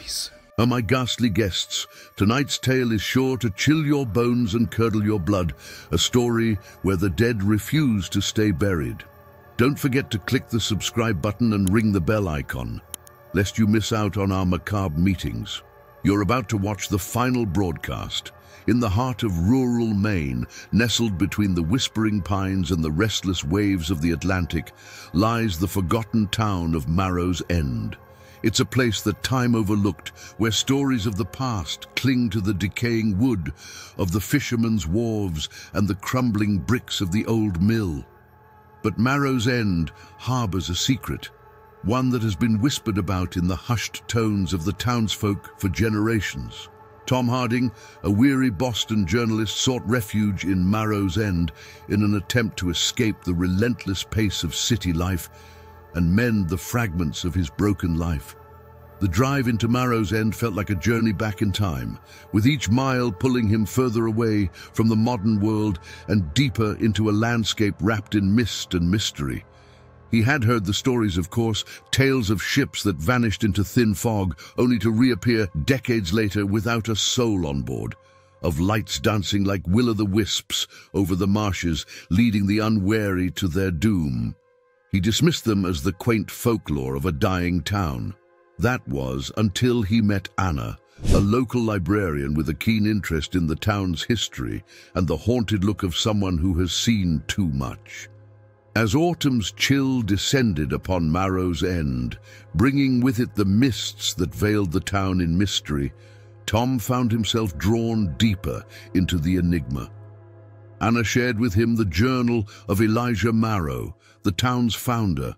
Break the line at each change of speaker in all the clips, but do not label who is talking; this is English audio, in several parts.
Diaries.
Oh, my ghastly guests, tonight's tale is sure to chill your bones and curdle your blood, a story where the dead refuse to stay buried. Don't forget to click the subscribe button and ring the bell icon, lest you miss out on our macabre meetings. You're about to watch the final broadcast. In the heart of rural Maine, nestled between the whispering pines and the restless waves of the Atlantic, lies the forgotten town of Marrow's End. It's a place that time overlooked, where stories of the past cling to the decaying wood of the fishermen's wharves and the crumbling bricks of the old mill. But Marrow's End harbors a secret, one that has been whispered about in the hushed tones of the townsfolk for generations. Tom Harding, a weary Boston journalist, sought refuge in Marrow's End in an attempt to escape the relentless pace of city life and mend the fragments of his broken life. The drive into Marrow's End felt like a journey back in time, with each mile pulling him further away from the modern world and deeper into a landscape wrapped in mist and mystery. He had heard the stories, of course, tales of ships that vanished into thin fog, only to reappear decades later without a soul on board, of lights dancing like will-o'-the-wisps over the marshes, leading the unwary to their doom. He dismissed them as the quaint folklore of a dying town. That was until he met Anna, a local librarian with a keen interest in the town's history and the haunted look of someone who has seen too much. As autumn's chill descended upon Marrow's End, bringing with it the mists that veiled the town in mystery, Tom found himself drawn deeper into the enigma. Anna shared with him the journal of Elijah Marrow, the town's founder,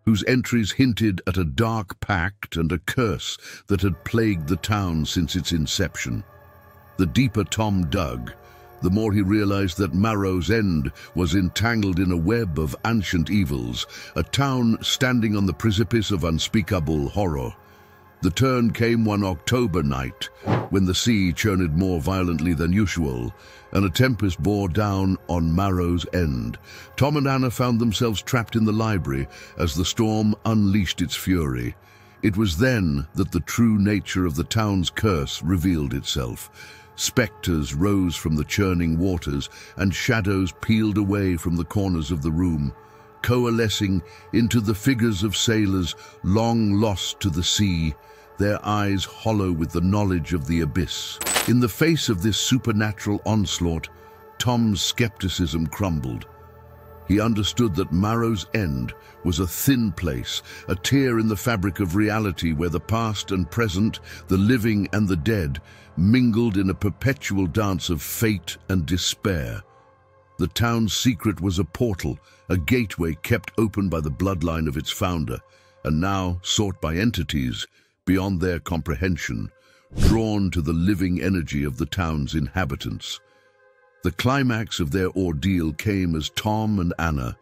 whose entries hinted at a dark pact and a curse that had plagued the town since its inception. The deeper Tom dug, the more he realized that Marrow's End was entangled in a web of ancient evils, a town standing on the precipice of unspeakable horror. The turn came one October night, when the sea churned more violently than usual, and a tempest bore down on Marrow's End. Tom and Anna found themselves trapped in the library as the storm unleashed its fury. It was then that the true nature of the town's curse revealed itself. Spectres rose from the churning waters, and shadows peeled away from the corners of the room, coalescing into the figures of sailors long lost to the sea, their eyes hollow with the knowledge of the abyss. In the face of this supernatural onslaught, Tom's skepticism crumbled. He understood that Marrow's End was a thin place, a tear in the fabric of reality where the past and present, the living and the dead, mingled in a perpetual dance of fate and despair. The town's secret was a portal, a gateway kept open by the bloodline of its founder, and now sought by entities beyond their comprehension, drawn to the living energy of the town's inhabitants. The climax of their ordeal came as Tom and Anna,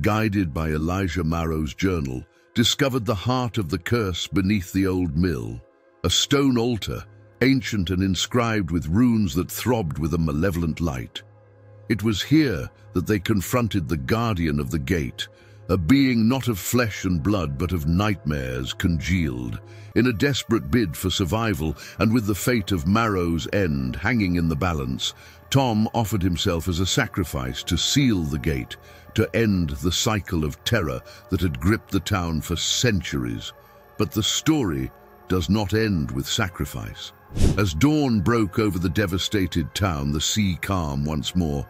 guided by Elijah Marrow's journal, discovered the heart of the curse beneath the old mill, a stone altar, ancient and inscribed with runes that throbbed with a malevolent light. It was here that they confronted the guardian of the gate, a being not of flesh and blood but of nightmares congealed. In a desperate bid for survival, and with the fate of Marrow's End hanging in the balance, Tom offered himself as a sacrifice to seal the gate, to end the cycle of terror that had gripped the town for centuries. But the story does not end with sacrifice. As dawn broke over the devastated town, the sea calm once more,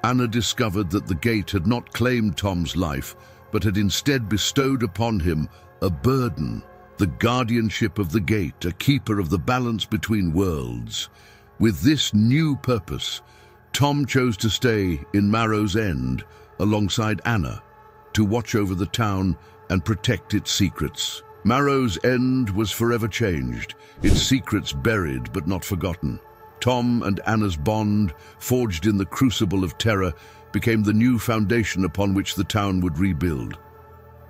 Anna discovered that the gate had not claimed Tom's life, but had instead bestowed upon him a burden, the guardianship of the gate, a keeper of the balance between worlds. With this new purpose, Tom chose to stay in Marrow's End alongside Anna, to watch over the town and protect its secrets. Marrow's End was forever changed, its secrets buried but not forgotten. Tom and Anna's bond, forged in the crucible of terror, became the new foundation upon which the town would rebuild.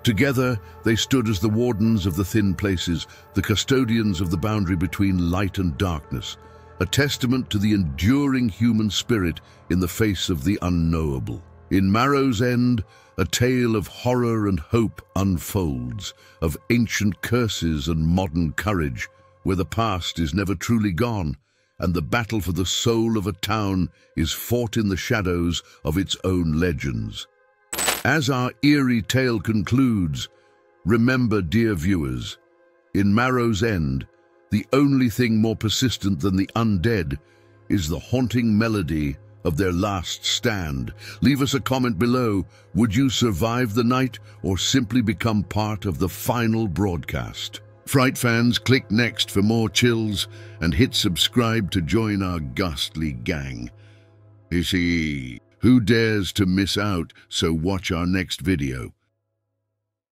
Together, they stood as the wardens of the thin places, the custodians of the boundary between light and darkness, a testament to the enduring human spirit in the face of the unknowable. In Marrow's End, a tale of horror and hope unfolds, of ancient curses and modern courage, where the past is never truly gone, and the battle for the soul of a town is fought in the shadows of its own legends. As our eerie tale concludes, remember, dear viewers, in Marrow's End, the only thing more persistent than the undead is the haunting melody of their last stand. Leave us a comment below. Would you survive the night or simply become part of the final broadcast? Fright fans, click next for more chills and hit subscribe to join our ghastly gang. You see, who dares to miss out? So watch our next video.